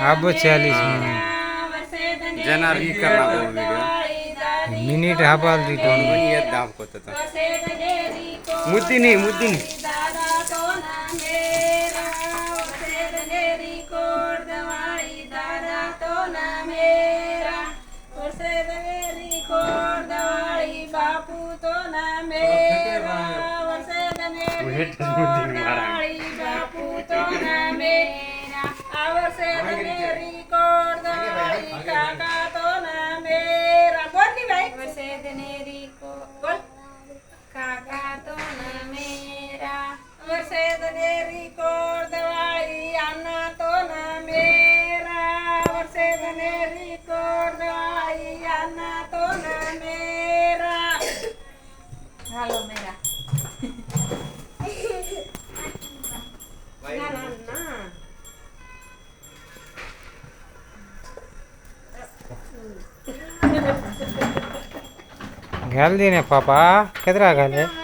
अब 40 जना ही करना वो वीडियो मिनिट हा बाल दी दोन पण येत दाब होत मुद्दी नाही बापू तो ना मेरा बापू तो ना मेरा आवसे मेरी कोर दवाई काका तो ना मेरा बोल नी भाई आवसे मेरी को बोल काका तो ना मेरा आवसे मेरी कोर दवाई अन्ना तो ना मेरा आवसे मेरी कोर दवाई अन्ना तो ना मेरा हेलो मेरा ना ना ना घाल दे ने पापा केदरा घाले